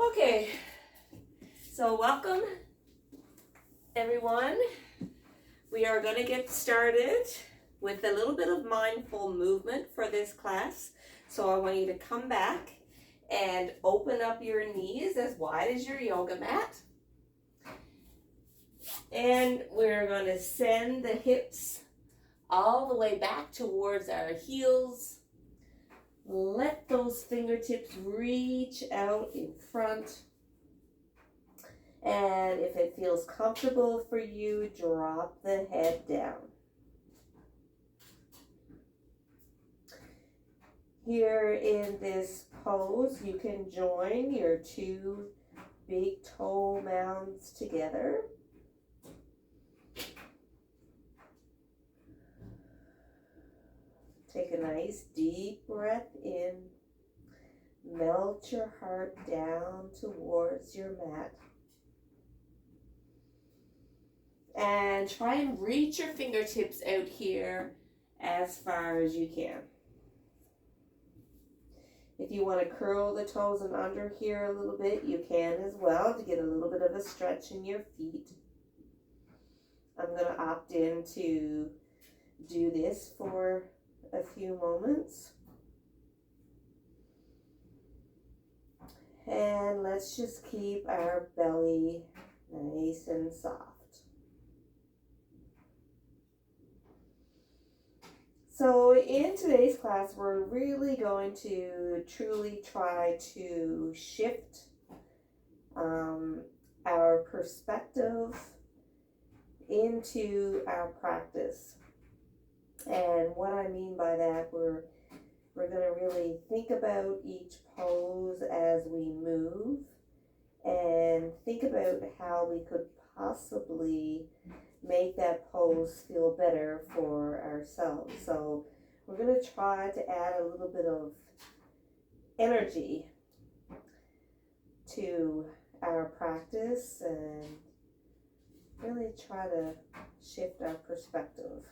Okay, so welcome everyone. We are going to get started with a little bit of mindful movement for this class. So I want you to come back and open up your knees as wide as your yoga mat. And we're going to send the hips all the way back towards our heels. Let those fingertips reach out in front. And if it feels comfortable for you, drop the head down. Here in this pose, you can join your two big toe mounds together. Take a nice deep breath in. Melt your heart down towards your mat. And try and reach your fingertips out here as far as you can. If you want to curl the toes and under here a little bit, you can as well to get a little bit of a stretch in your feet. I'm going to opt in to do this for a few moments. And let's just keep our belly nice and soft. So in today's class, we're really going to truly try to shift our perspective into our practice. And what I mean by that, we're going to really think about each pose as we move and think about how we could possibly make that pose feel better for ourselves. So we're going to try to add a little bit of energy to our practice and really try to shift our perspective.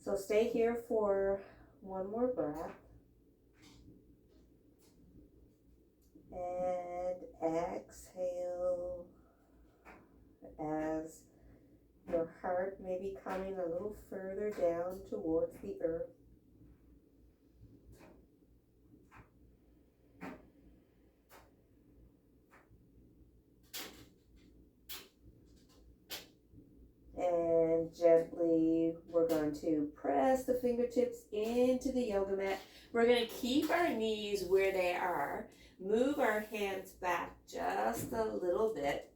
So stay here for one more breath. And exhale as your heart may be coming a little further down towards the earth. And gently, we're going to press the fingertips into the yoga mat. We're going to keep our knees where they are. Move our hands back just a little bit.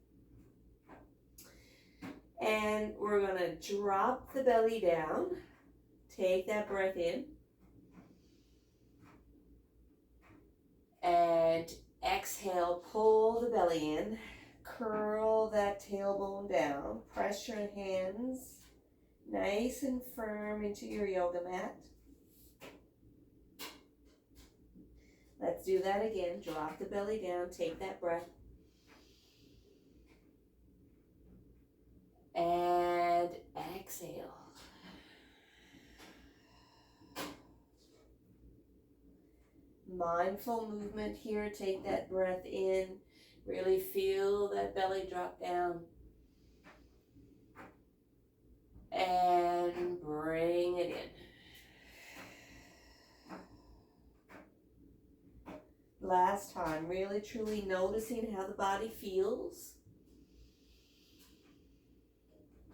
And we're going to drop the belly down. Take that breath in. And exhale, pull the belly in. Curl that tailbone down. Press your hands nice and firm into your yoga mat. Let's do that again. Drop the belly down. Take that breath. And exhale. Mindful movement here. Take that breath in. Really feel that belly drop down. And bring it in. Last time, really truly noticing how the body feels.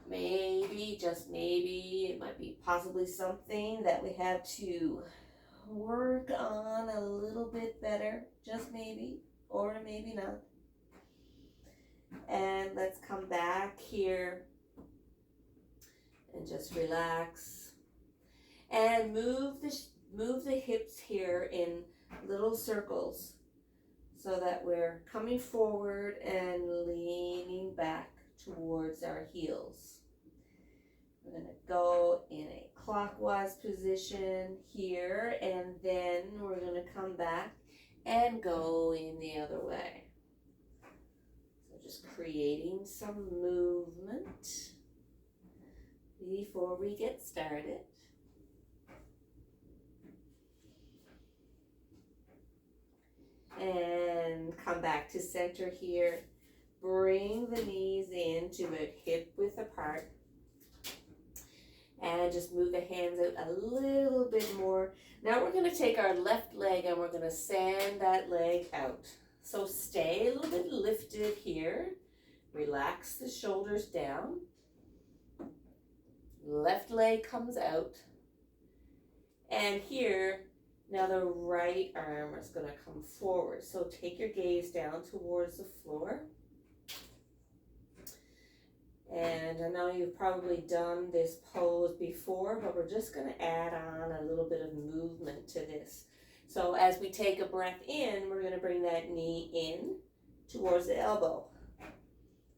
Maybe, just maybe, it might be possibly something that we have to work on a little bit better. Just maybe, or maybe not. And let's come back here and just relax. And move the hips here in little circles so that we're coming forward and leaning back towards our heels. We're going to go in a clockwise position here, and then we're going to come back and go in the other way. So just creating some movement before we get started. back to center here. Bring the knees in to a hip width apart. And just move the hands out a little bit more. Now we're going to take our left leg and we're going to send that leg out. So stay a little bit lifted here. Relax the shoulders down. Left leg comes out. And here, now the right arm is going to come forward. So take your gaze down towards the floor. And I know you've probably done this pose before, but we're just going to add on a little bit of movement to this. So as we take a breath in, we're going to bring that knee in towards the elbow.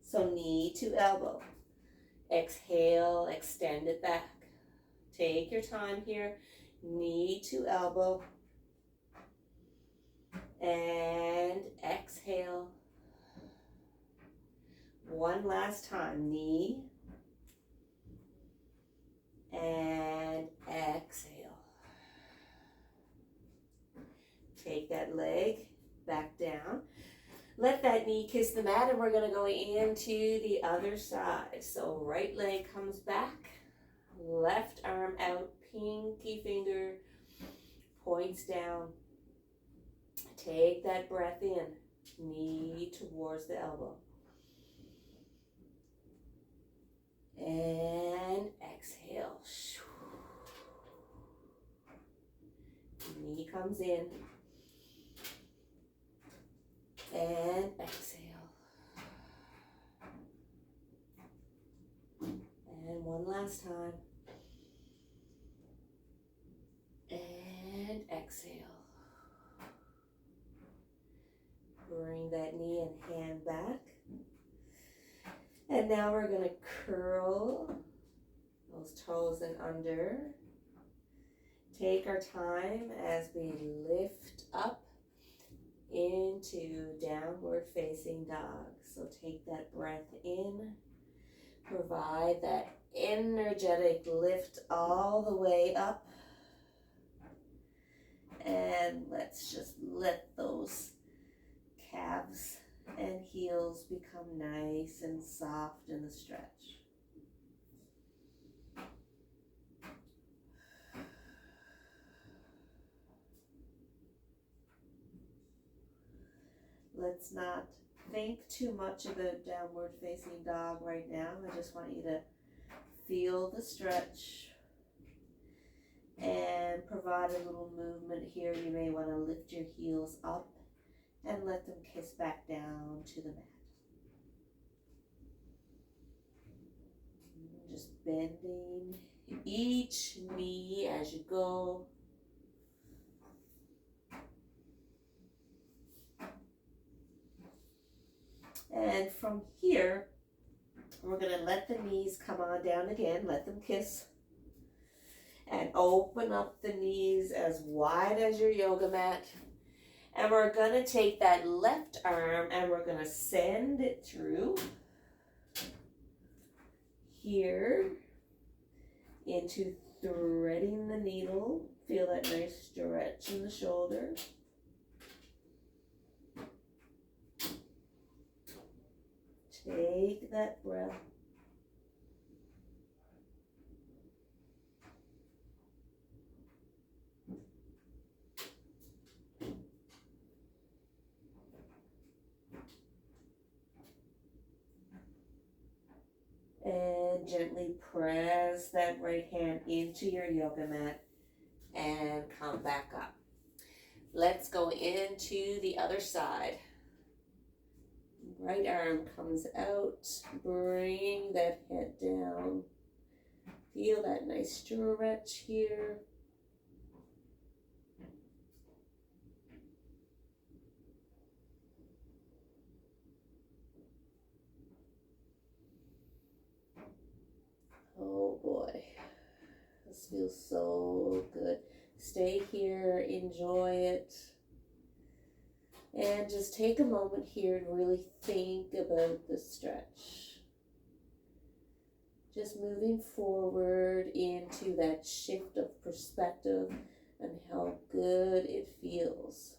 So knee to elbow. Exhale, extend it back. Take your time here. Knee to elbow. And exhale. One last time, knee and exhale. Take that leg back down. Let that knee kiss the mat and we're going to go into the other side. So right leg comes back, left arm out, pinky finger points down. Take that breath in, knee towards the elbow. And exhale. Knee comes in. And exhale. And one last time. And exhale. Bring that knee and hand back. And now we're going to curl those toes in under. Take our time as we lift up into downward facing dog. So take that breath in. Provide that energetic lift all the way up. And let's just let those calves and heels become nice and soft in the stretch. Let's not think too much about downward facing dog right now. I just want you to feel the stretch and provide a little movement here. You may want to lift your heels up and let them kiss back down to the mat. Just bending each knee as you go. And from here, we're going to let the knees come on down again. Let them kiss. And open up the knees as wide as your yoga mat. And we're going to take that left arm and we're going to send it through here into threading the needle. Feel that nice stretch in the shoulder. Take that breath. And gently press that right hand into your yoga mat and come back up. Let's go into the other side. Right arm comes out, bring that head down. Feel that nice stretch here. Oh boy, this feels so good. Stay here, enjoy it. And just take a moment here to really think about the stretch. Just moving forward into that shift of perspective and how good it feels.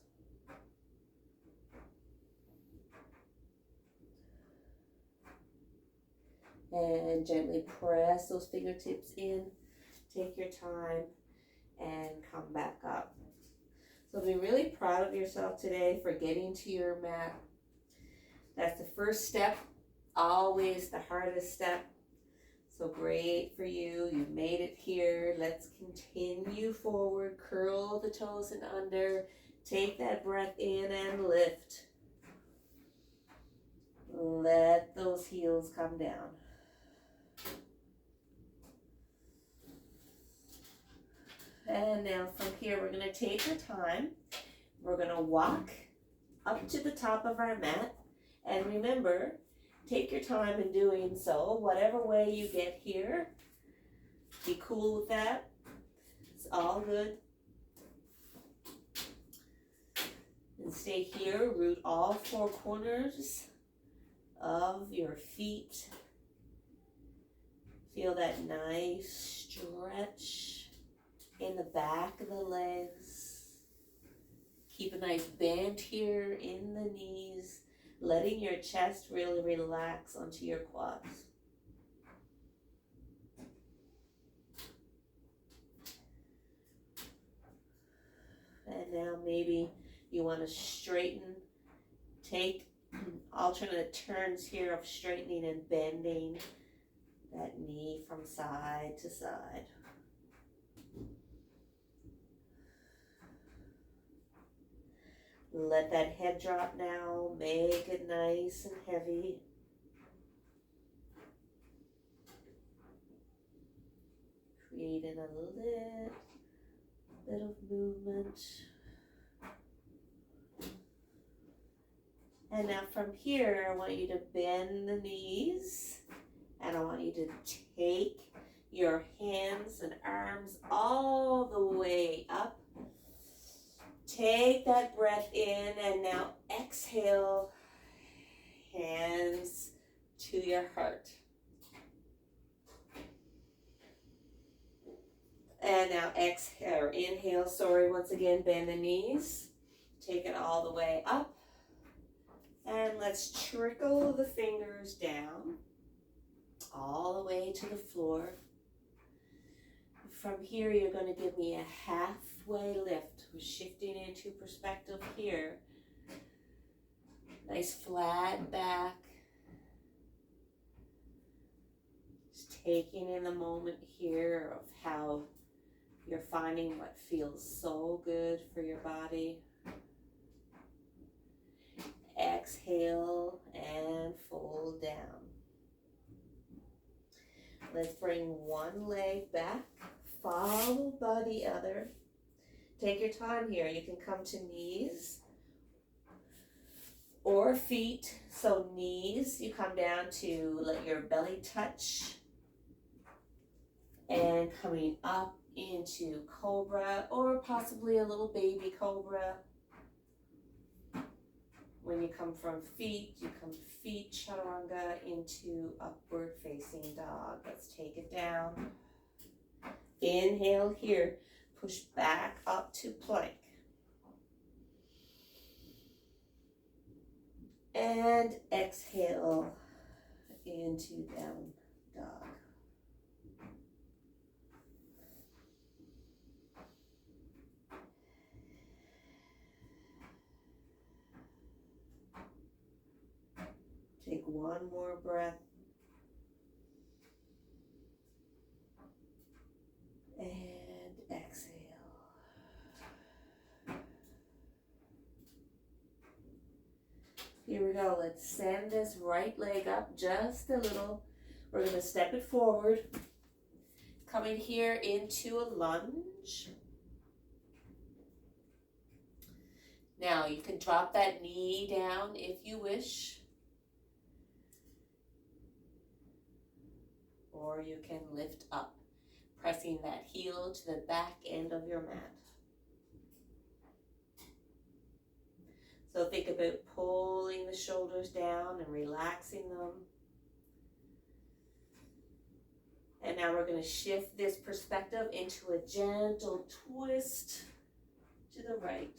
And gently press those fingertips in. Take your time and come back up. So be really proud of yourself today for getting to your mat. That's the first step, always the hardest step. So great for you. You made it here. Let's continue forward. Curl the toes and under. Take that breath in and lift. Let those heels come down. And now from here, we're going to take our time. We're going to walk up to the top of our mat. And remember, take your time in doing so. Whatever way you get here, be cool with that. It's all good. And stay here. Root all four corners of your feet. Feel that nice stretch in the back of the legs. Keep a nice bend here in the knees, letting your chest really relax onto your quads. And now maybe you want to straighten, take alternate turns here of straightening and bending that knee from side to side. Let that head drop now. Make it nice and heavy. Creating a little bit of movement. And now from here, I want you to bend the knees. And I want you to take your hands and arms all the way up. Take that breath in and now exhale, hands to your heart. And now exhale, or inhale, once again, bend the knees. Take it all the way up. And let's trickle the fingers down, all the way to the floor. From here, you're going to give me a halfway lift. We're shifting into perspective here. Nice flat back. Just taking in the moment here of how you're finding what feels so good for your body. Exhale and fold down. Let's bring one leg back, followed by the other. Take your time here. You can come to knees or feet. So knees, you come down to let your belly touch. And coming up into cobra or possibly a little baby cobra. When you come from feet, you come feet chaturanga into upward facing dog. Let's take it down. Inhale here. Push back up to plank. And exhale into down dog. Take one more breath. And exhale. Here we go. Let's send this right leg up just a little. We're going to step it forward. Coming here into a lunge. Now you can drop that knee down if you wish. Or you can lift up, pressing that heel to the back end of your mat. So think about pulling the shoulders down and relaxing them. And now we're going to shift this perspective into a gentle twist to the right.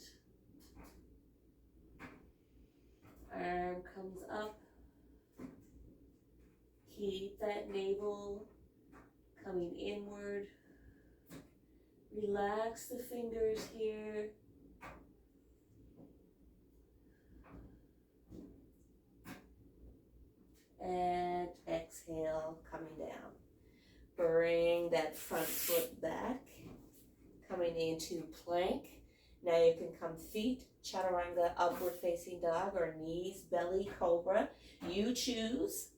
Arm comes up. Keep that navel coming inward. Relax the fingers here. And exhale, coming down. Bring that front foot back, coming into plank. Now you can come feet, chaturanga, upward facing dog, or knees, belly, cobra. You choose.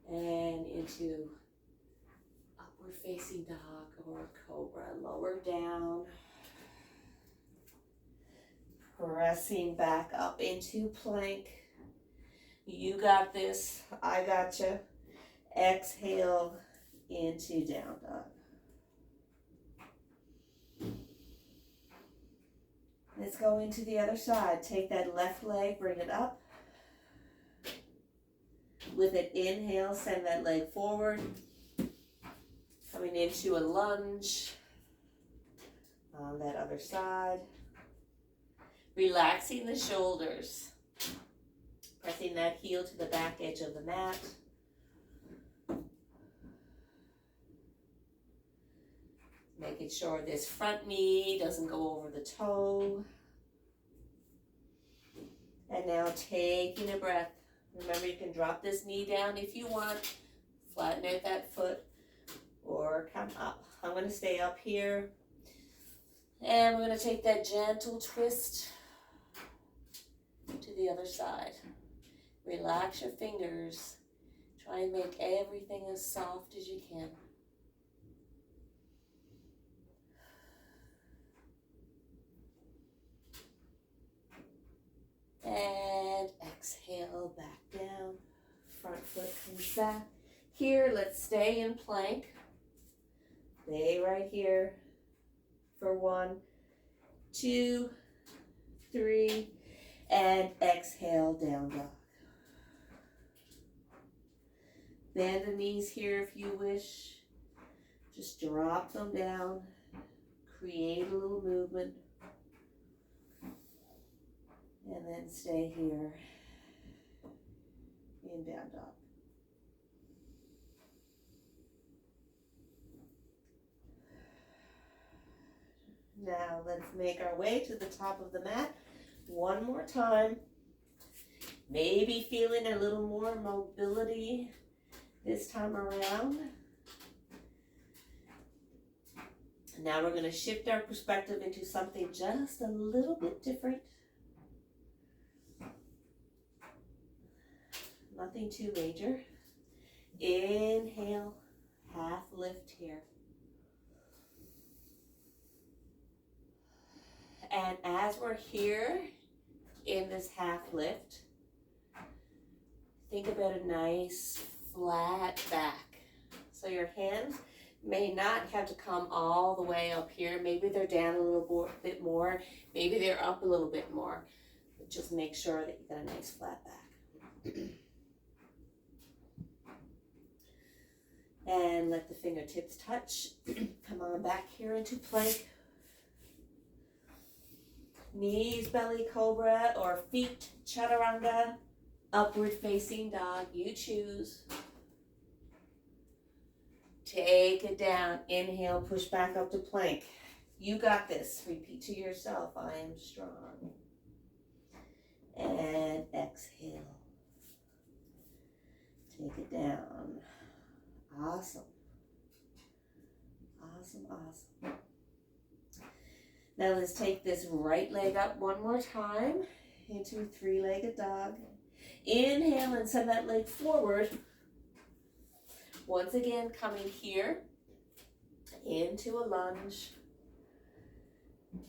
And into upward facing dog or cobra. Lower down. Pressing back up into plank. You got this. I got you. Exhale into down dog. Let's go into the other side. Take that left leg, bring it up. With an inhale, send that leg forward. Coming into a lunge on that other side. Relaxing the shoulders. Pressing that heel to the back edge of the mat. Making sure this front knee doesn't go over the toe. And now taking a breath. Remember, you can drop this knee down if you want. Flatten out that foot or come up. I'm going to stay up here. And we're going to take that gentle twist to the other side. Relax your fingers. Try and make everything as soft as you can. And exhale back down. Front foot comes back. Here, let's stay in plank. Stay right here for 1, 2, 3, and exhale down dog. Bend the knees here if you wish. Just drop them down. Create a little movement. And then stay here in down dog. Now let's make our way to the top of the mat one more time. Maybe feeling a little more mobility this time around. Now we're going to shift our perspective into something just a little bit different. Nothing too major. Inhale, half lift here. And as we're here in this half lift, think about a nice flat back. So your hands may not have to come all the way up here. Maybe they're down a little bit more. Maybe they're up a little bit more. But just make sure that you got a nice flat back. And let the fingertips touch. Come on back here into plank. Knees, belly, cobra, or feet, chaturanga, upward facing dog. You choose. Take it down. Inhale, push back up to plank. You got this. Repeat to yourself, I am strong. And exhale. Take it down. Awesome. Awesome, awesome. Now let's take this right leg up one more time into three-legged dog. Inhale and send that leg forward. Once again, coming here into a lunge.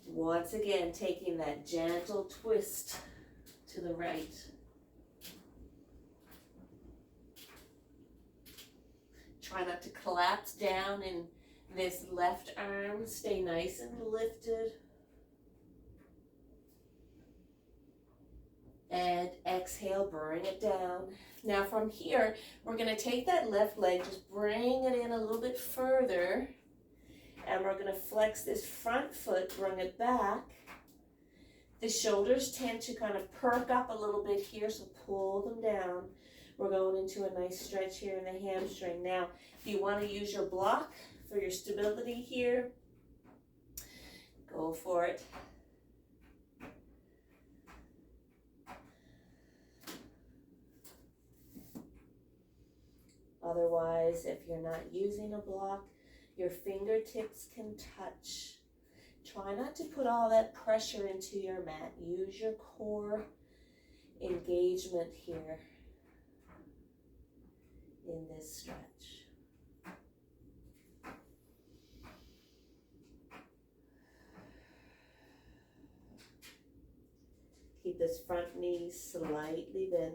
Once again, taking that gentle twist to the right. Try not to collapse down in this left arm. Stay nice and lifted. And exhale, bring it down. Now from here, we're going to take that left leg, just bring it in a little bit further. And we're going to flex this front foot, bring it back. The shoulders tend to kind of perk up a little bit here, so pull them down. We're going into a nice stretch here in the hamstring. Now, if you want to use your block for your stability here, go for it. Otherwise, if you're not using a block, your fingertips can touch. Try not to put all that pressure into your mat. Use your core engagement here in this stretch. Keep this front knee slightly bent.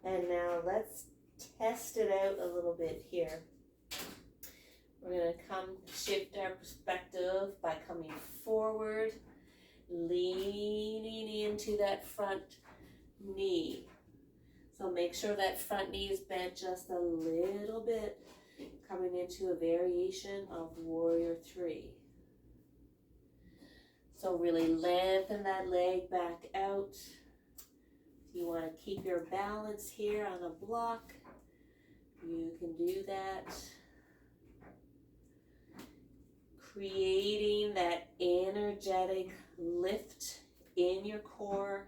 And now let's test it out a little bit here. We're going to shift our perspective by coming forward, leaning into that front knee. So make sure that front knee is bent just a little bit, coming into a variation of Warrior 3. So really lengthen that leg back out. You want to keep your balance here on a block, you can do that. Creating that energetic lift in your core,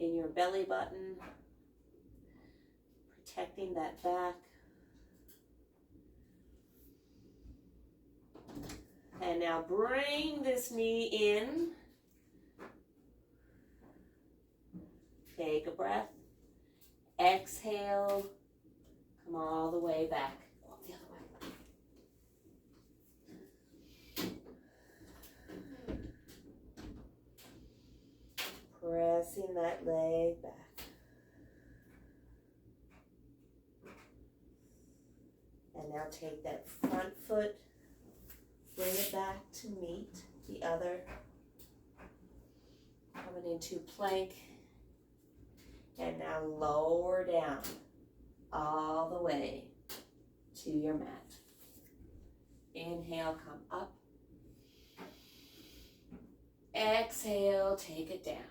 in your belly button, protecting that back. And now bring this knee in. Take a breath. Exhale. Come all the way back. Walk the other way. Pressing that leg back. And now take that front foot. Bring it back to meet the other. Coming into plank. And now lower down all the way to your mat. Inhale, come up. Exhale, take it down.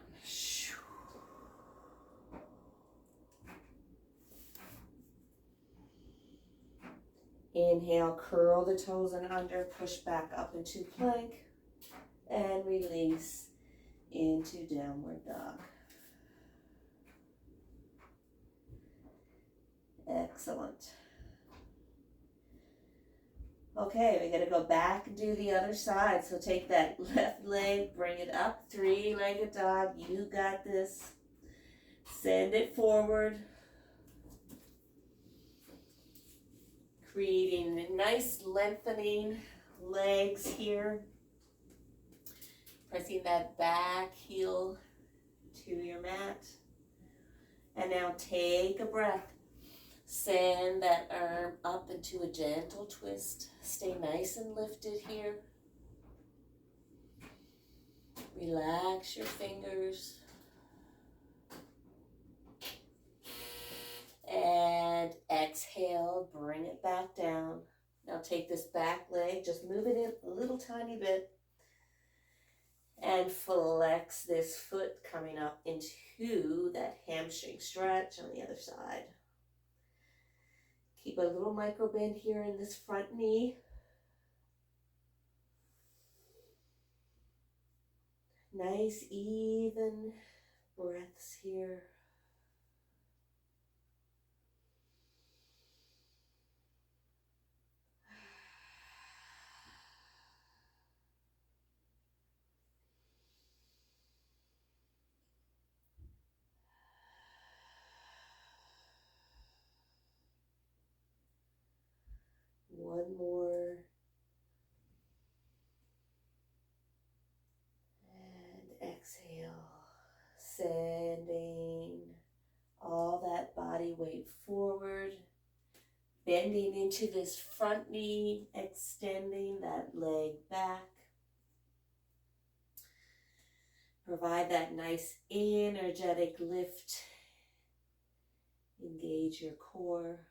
Inhale, curl the toes and under, push back up into plank, and release into downward dog. Excellent. Okay, we gotta go back and do the other side. So take that left leg, bring it up, three-legged dog. You got this. Send it forward. Creating nice lengthening legs here. Pressing that back heel to your mat. And now take a breath. Send that arm up into a gentle twist. Stay nice and lifted here. Relax your fingers. And exhale, bring it back down. Now take this back leg, just move it in a little tiny bit. And flex this foot coming up into that hamstring stretch on the other side. Keep a little micro bend here in this front knee. Nice, even breaths here. One more. And exhale. Sending all that body weight forward. Bending into this front knee, extending that leg back. Provide that nice energetic lift. Engage your core.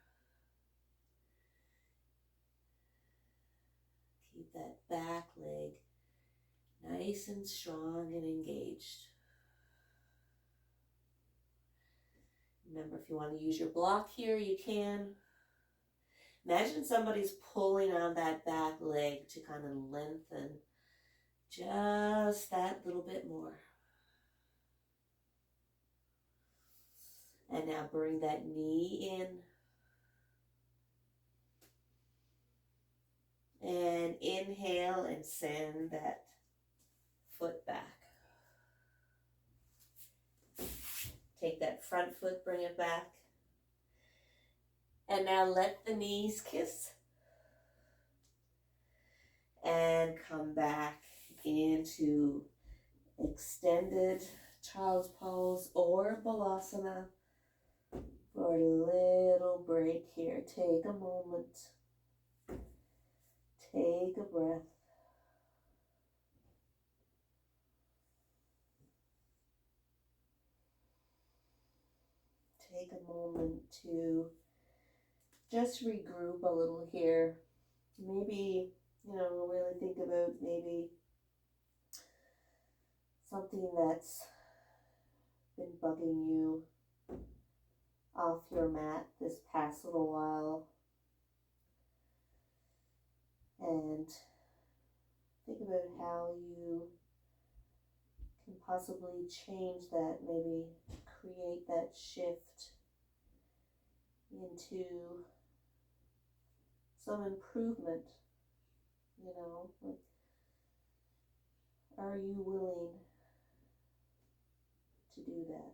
keep that back leg nice and strong and engaged. Remember, if you want to use your block here, you can. Imagine somebody's pulling on that back leg to kind of lengthen just that little bit more. And now bring that knee in. And inhale and send that foot back. Take that front foot, bring it back. And now let the knees kiss. And come back into extended child's pose or balasana for a little break here. Take a moment. Take a breath. Take a moment to just regroup a little here. Maybe, really think about maybe something that's been bugging you off your mat this past little while. And think about how you can possibly change that, maybe create that shift into some improvement, like, are you willing to do that?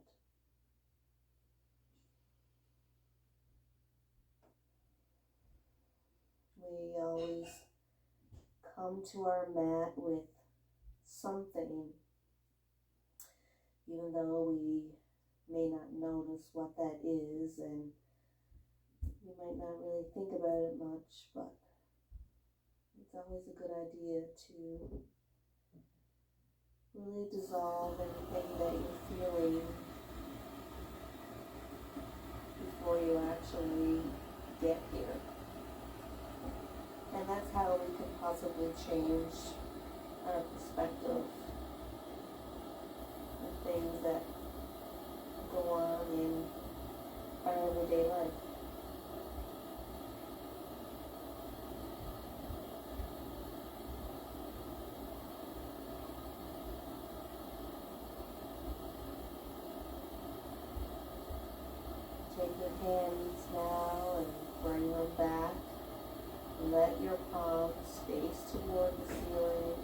We always come to our mat with something, even though we may not notice what that is, and you might not really think about it much, but it's always a good idea to really dissolve anything that you're feeling before you actually get here. And that's how we can possibly change our perspective of things that go on in our everyday life. Take your hands now and bring them back. Let your palms face toward the ceiling.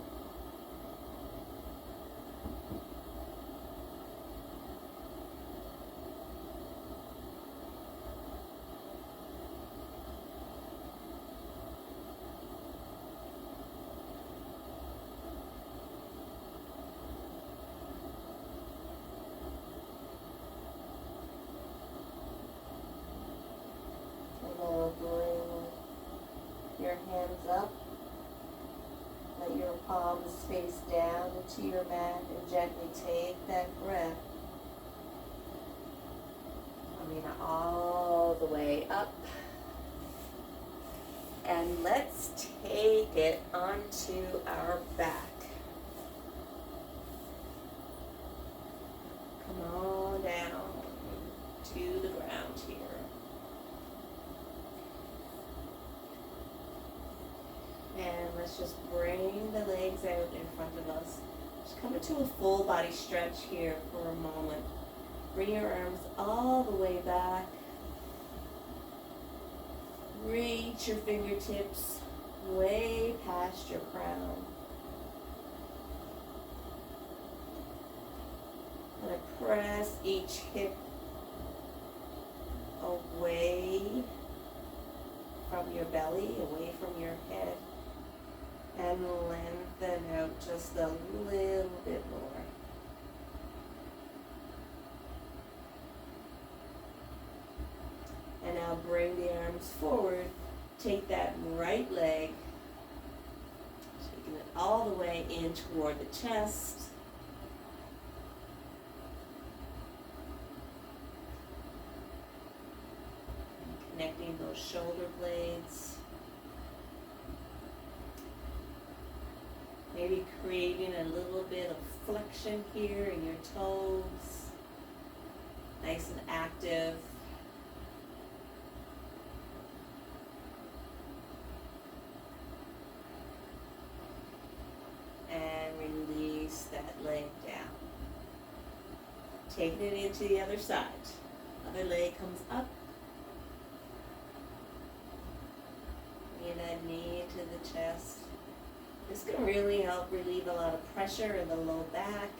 And now bring your hands up. Let your palms face down into your mat and gently take that breath. Coming all the way up. And let's take it onto our back. Come on down to the ground here. And let's just bring the legs out in front of us. Just come into a full body stretch here for a moment. Bring your arms all the way back. Reach your fingertips way past your crown. And press each hip away from your belly, away from your head. And lengthen out just a little bit more. And now bring the arms forward. Take that right leg, taking it all the way in toward the chest. And connecting those shoulder blades. Maybe creating a little bit of flexion here in your toes. Nice and active. And release that leg down. Taking it into the other side. Other leg comes up. Bring that knee into the chest. This can really help relieve a lot of pressure in the low back.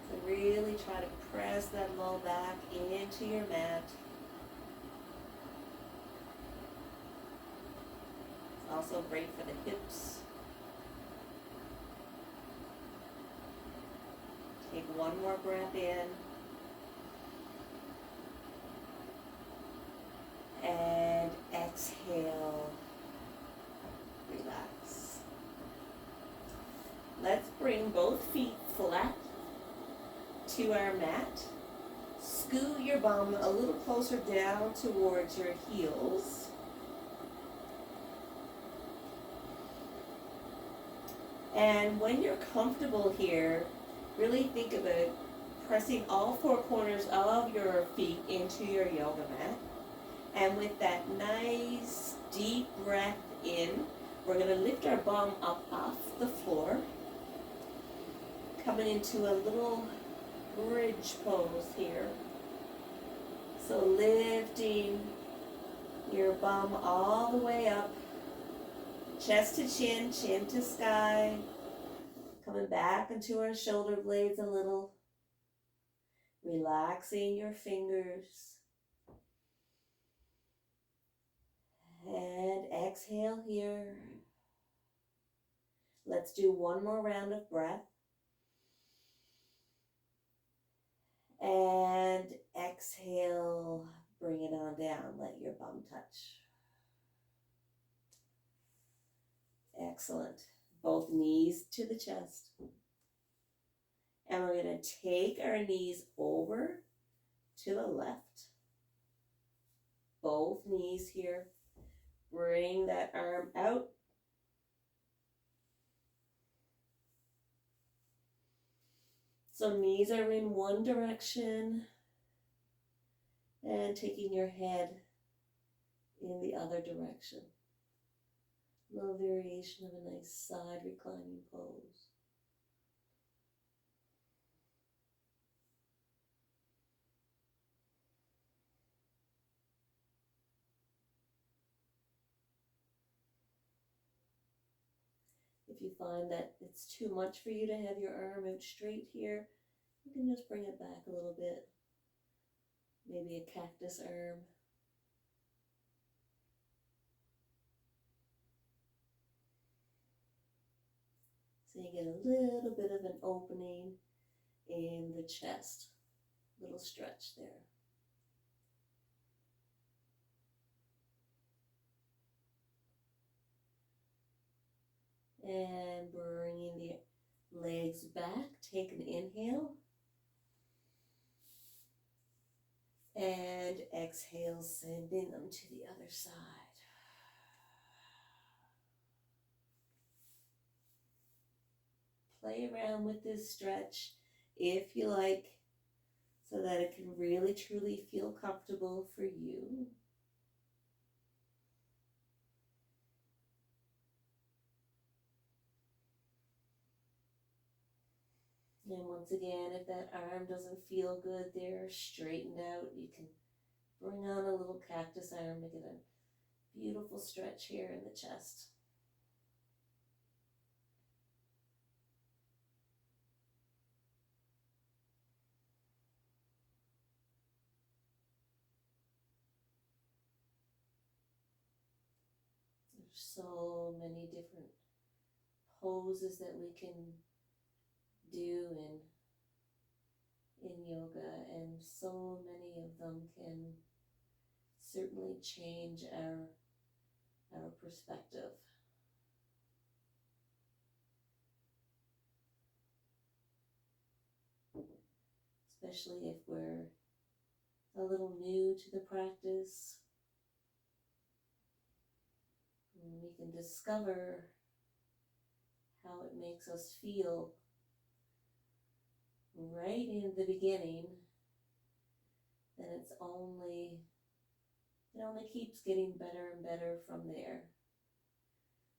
So really try to press that low back into your mat. It's also great for the hips. Take one more breath in. And exhale. Relax. Let's bring both feet flat to our mat. Scoot your bum a little closer down towards your heels. And when you're comfortable here, really think about pressing all four corners of your feet into your yoga mat. And with that nice deep breath in, we're going to lift our bum up off the floor, coming into a little bridge pose here. So lifting your bum all the way up, chest to chin, chin to sky, coming back into our shoulder blades a little, relaxing your fingers. And exhale here. Let's do one more round of breath. And exhale, bring it on down, let your bum touch. Excellent. Both knees to the chest. And we're going to take our knees over to the left. Both knees here. Bring that arm out. So knees are in one direction and taking your head in the other direction. A little variation of a nice side reclining pose. If you find that it's too much for you to have your arm out straight here, you can just bring it back a little bit. Maybe a cactus arm. So you get a little bit of an opening in the chest. Little stretch there. And bringing the legs back, take an inhale. And exhale, sending them to the other side. Play around with this stretch if you like, so that it can really truly feel comfortable for you. And once again, if that arm doesn't feel good there, straightened out, you can bring on a little cactus arm to get a beautiful stretch here in the chest. There's so many different poses that we can do in yoga, and so many of them can certainly change our perspective. Especially if we're a little new to the practice. And we can discover how it makes us feel right in the beginning. Then it only keeps getting better and better from there.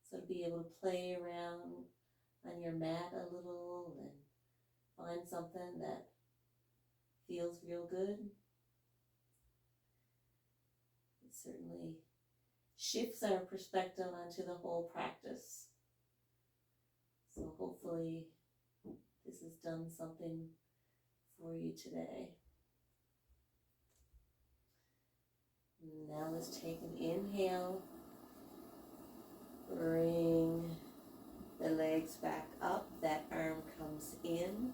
So to be able to play around on your mat a little and find something that feels real good, it certainly shifts our perspective onto the whole practice. So hopefully this has done something for you today. Now let's take an inhale. Bring the legs back up. That arm comes in.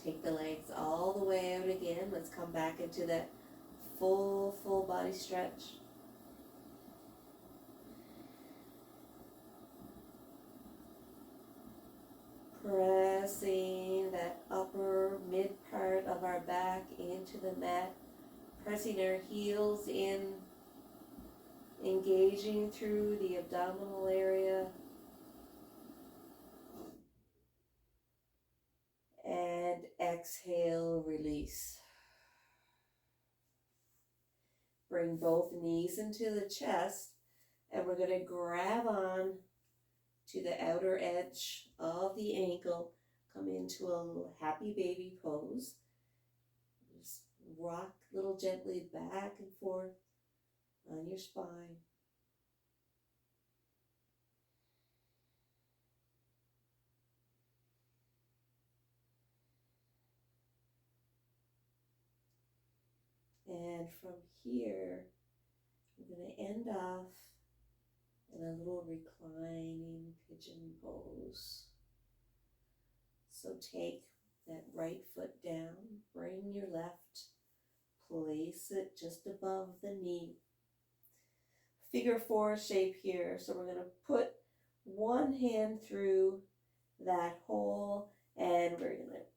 Take the legs all the way out again. Let's come back into that full body stretch. Pressing that upper mid part of our back into the mat. Pressing our heels in. Engaging through the abdominal area. And exhale, release. Bring both knees into the chest, and we're going to grab on to the outer edge of the ankle. Come into a little happy baby pose. Just rock a little gently back and forth on your spine. And from here, we're going to end off in a little reclining pigeon pose. So take that right foot down, bring your left, place it just above the knee. Figure four shape here. So we're going to put one hand through that hole and we're going to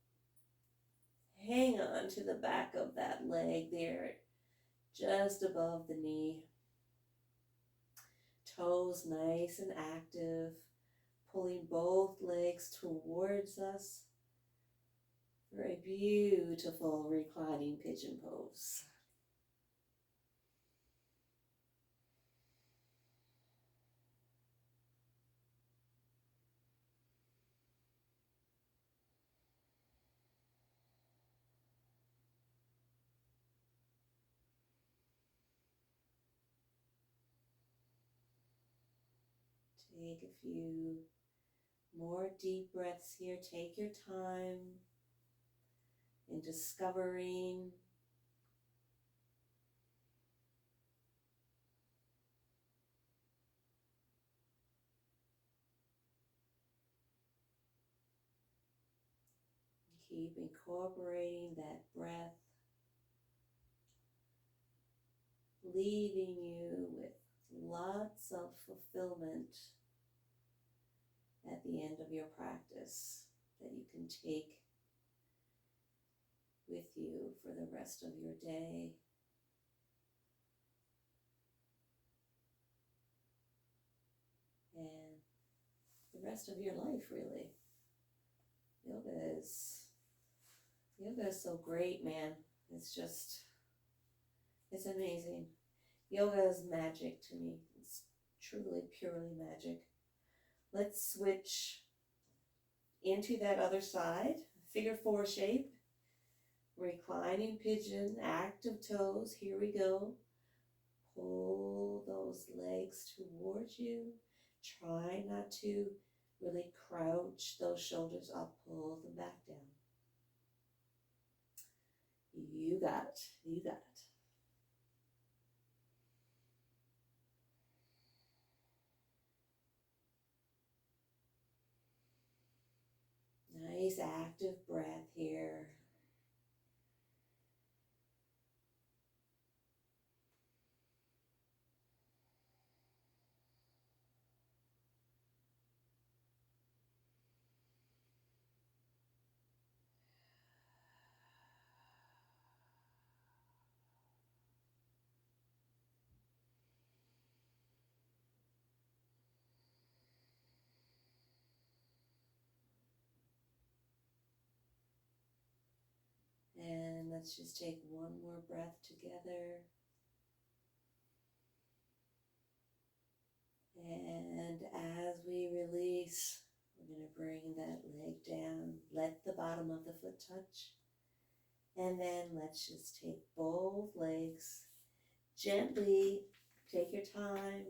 hang on to the back of that leg there, just above the knee. Toes nice and active, pulling both legs towards us for a beautiful reclining pigeon pose. Take a few more deep breaths here. Take your time in discovering keep incorporating that breath, leaving you with lots of fulfillment at the end of your practice that you can take with you for the rest of your day. And the rest of your life, really. Yoga is so great, man. It's amazing. Yoga is magic to me. It's truly, purely magic. Let's switch into that other side. Figure four shape. Reclining pigeon, active toes. Here we go. Pull those legs towards you. Try not to really crouch those shoulders up. Pull them back down. You got it. You got it. Nice active breath here. let's just take one more breath together. And as we release, we're going to bring that leg down. Let the bottom of the foot touch. And then let's just take both legs gently. Take your time.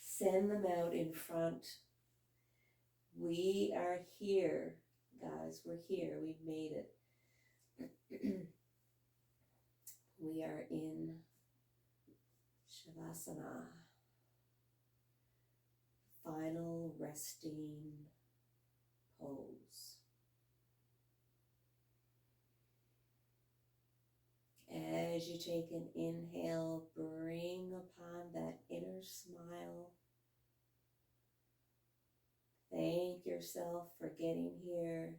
Send them out in front. We are here, guys. We're here. We've made it. We are in Shavasana. Final resting pose. As you take an inhale, bring upon that inner smile. Thank yourself for getting here.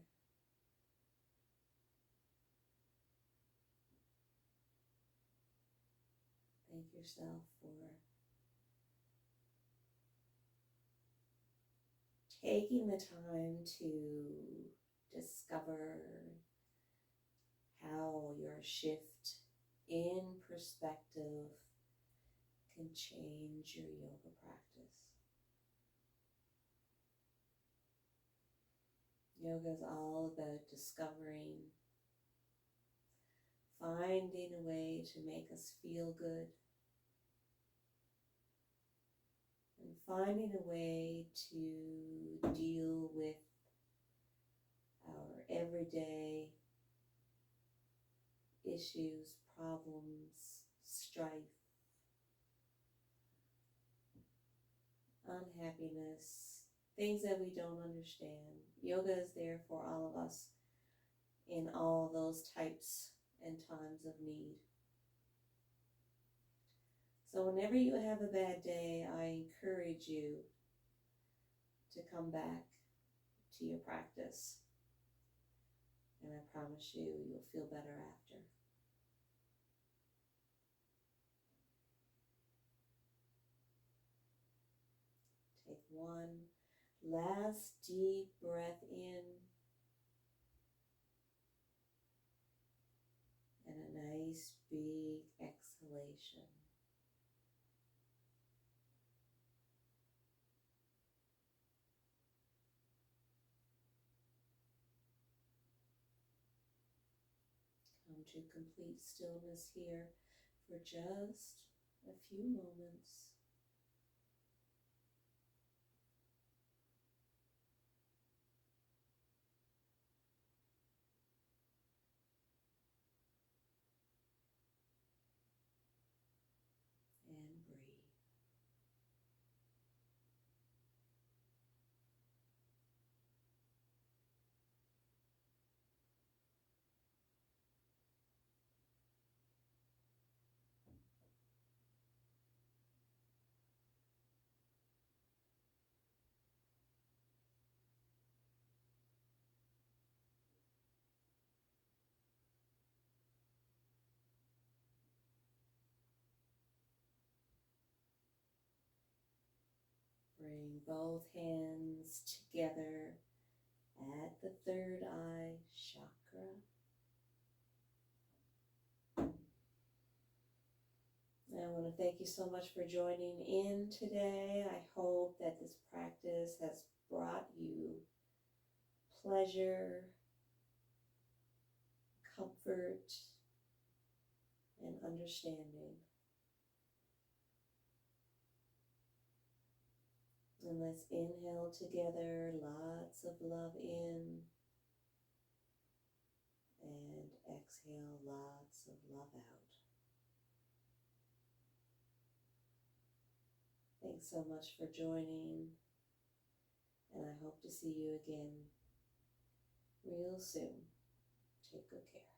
Thank yourself for taking the time to discover how your shift in perspective can change your yoga practice. Yoga is all about discovering, finding a way to make us feel good, and finding a way to deal with our everyday issues, problems, strife, unhappiness, things that we don't understand. Yoga is there for all of us in all those types and times of need. So whenever you have a bad day, I encourage you to come back to your practice. And I promise you, you'll feel better after. Take one last deep breath in and a nice big exhalation. Come to complete stillness here for just a few moments. And breathe. Bring both hands together at the third eye chakra. I want to thank you so much for joining in today. I hope that this practice has brought you pleasure, comfort, and understanding. And let's inhale together, lots of love in, and exhale, lots of love out. Thanks so much for joining, and I hope to see you again real soon. Take good care.